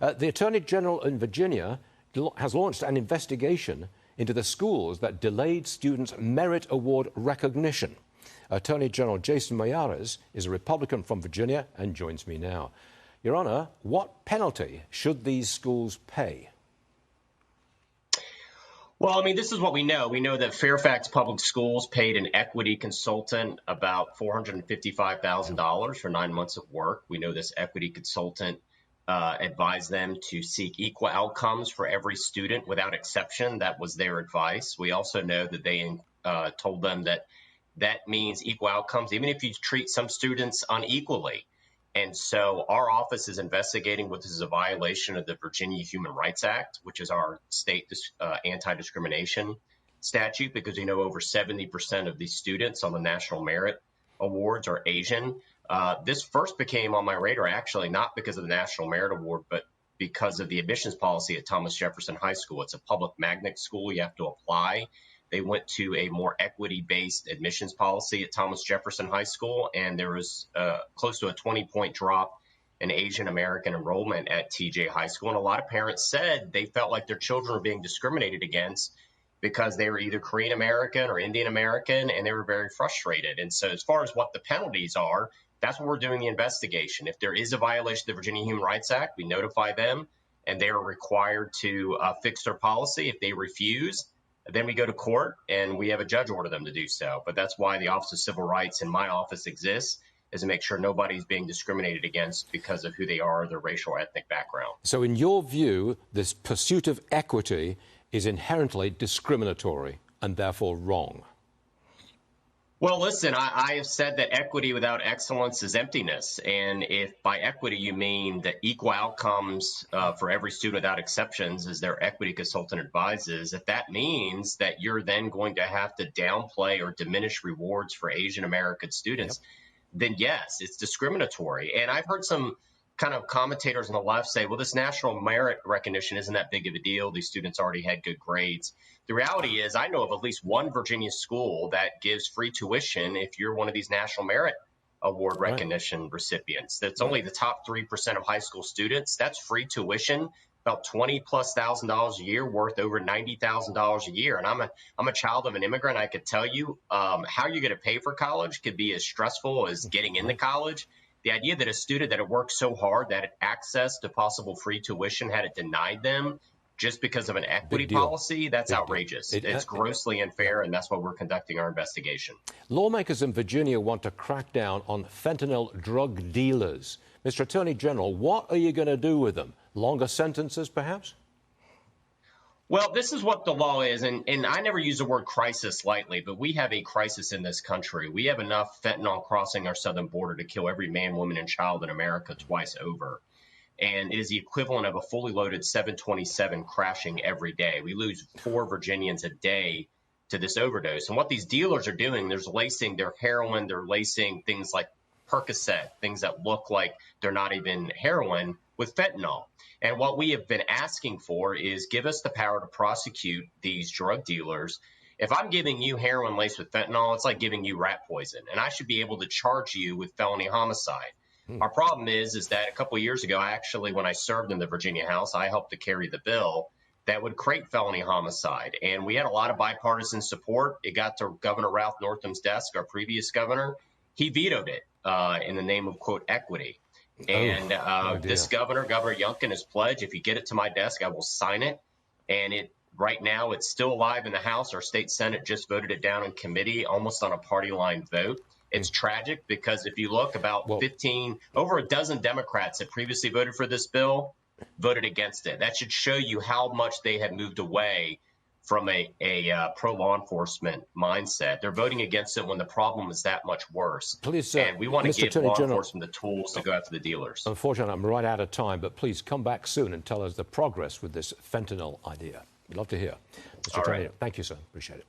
The Attorney General in Virginia has launched an investigation into the schools that delayed students' merit award recognition. Attorney General Jason Miyares is a Republican from Virginia and joins me now. Your Honor, what penalty should these schools pay? Well, I mean, this is what we know. We know that Fairfax Public Schools paid an equity consultant about $455,000 for 9 months of work. We know this equity consultant advised them to seek equal outcomes for every student without exception. That was their advice. We also know that they told them that that means equal outcomes, even if you treat some students unequally. And so our office is investigating what this is a violation of the Virginia Human Rights Act, which is our state anti-discrimination statute, because we know over 70% of these students on the National Merit Awards are Asian. This first became on my radar, actually, not because of the National Merit Award, but because of the admissions policy at Thomas Jefferson High School. It's a public magnet school. You have to apply. They went to a more equity-based admissions policy at Thomas Jefferson High School, and there was close to a 20-point drop in Asian American enrollment at TJ High School. And a lot of parents said they felt like their children were being discriminated against because they were either Korean American or Indian American, and they were very frustrated. And so as far as what the penalties are, that's what we're doing the investigation. If there is a violation of the Virginia Human Rights Act, we notify them, and they are required to fix their policy. If they refuse, then we go to court and we have a judge order them to do so. But that's why the Office of Civil Rights in my office exists, is to make sure nobody's being discriminated against because of who they are, their racial or ethnic background. So in your view, this pursuit of equity is inherently discriminatory and therefore wrong? Well, listen, I have said that equity without excellence is emptiness. And if by equity you mean the equal outcomes for every student without exceptions, as their equity consultant advises, if that means that you're then going to have to downplay or diminish rewards for Asian American students, then yes, it's discriminatory. And I've heard some kind of commentators on the left say, well, this national merit recognition isn't that big of a deal. These students already had good grades. The reality is I know of at least one Virginia school that gives free tuition if you're one of these National Merit Award recognition recipients. That's only the top 3% of high school students. That's free tuition, about $20,000+ a year, worth over $90,000 a year. And I'm a child of an immigrant. I could tell you how you're going to pay for college could be as stressful as getting into college. The idea that a student that had worked so hard that had access to possible free tuition had it denied them just because of an equity policy, that's outrageous. It's grossly unfair, and that's why we're conducting our investigation. Lawmakers in Virginia want to crack down on fentanyl drug dealers. Mr. Attorney General, what are you going to do with them? Longer sentences, perhaps? Well, this is what the law is, and I never use the word crisis lightly, but we have a crisis in this country. We have enough fentanyl crossing our southern border to kill every man, woman, and child in America twice over. And it is the equivalent of a fully loaded 727 crashing every day. We lose 4 Virginians a day to this overdose. And what these dealers are doing, they're lacing their heroin, they're lacing things like Percocet, things that look like they're not even heroin, with fentanyl. And what we have been asking for is give us the power to prosecute these drug dealers. If I'm giving you heroin laced with fentanyl, it's like giving you rat poison, and I should be able to charge you with felony homicide. Our problem is that a couple of years ago, when I served in the Virginia House, I helped to carry the bill that would create felony homicide. And we had a lot of bipartisan support. It got to Governor Ralph Northam's desk, our previous governor. He vetoed it in the name of, quote, equity. And this Governor Youngkin, has pledged, if you get it to my desk, I will sign it. And right now, it's still alive in the House. Our state Senate just voted it down in committee, almost on a party line vote. It's tragic because if you look, over a dozen Democrats that previously voted for this bill voted against it. That should show you how much they have moved away from a pro-law enforcement mindset. They're voting against it when the problem is that much worse. Please, and we want to give Attorney law General, enforcement the tools to go after the dealers. Unfortunately, I'm right out of time, but please come back soon and tell us the progress with this fentanyl idea. We'd love to hear. Mr. Attorney, thank you, sir. Appreciate it.